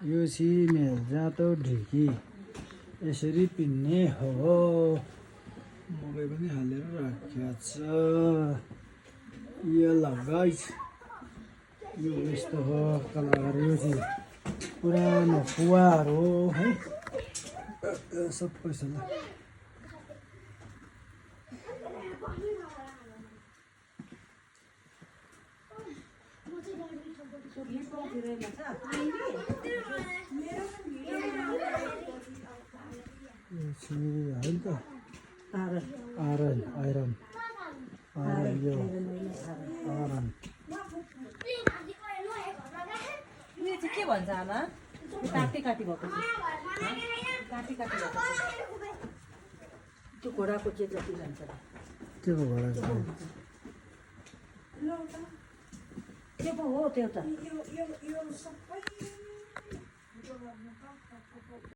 यो सिमेल जाँतो ढिकी यसरी पिन्ने हो। मकै पनि हालेर राखेको छ। यो लगाइस यो यस्तो हो कलर। यो चाहिँ पुरानो कुवाहरू हो है सबै छ ल। आयरन आयरन आयरन यो आयरन यो चाहिँ के भन्छ आमा? काटी काटी भएको काटी काटी भएको त्यो घोडाको के जति जान्छ के पो घोडाको के पो हो त्यो त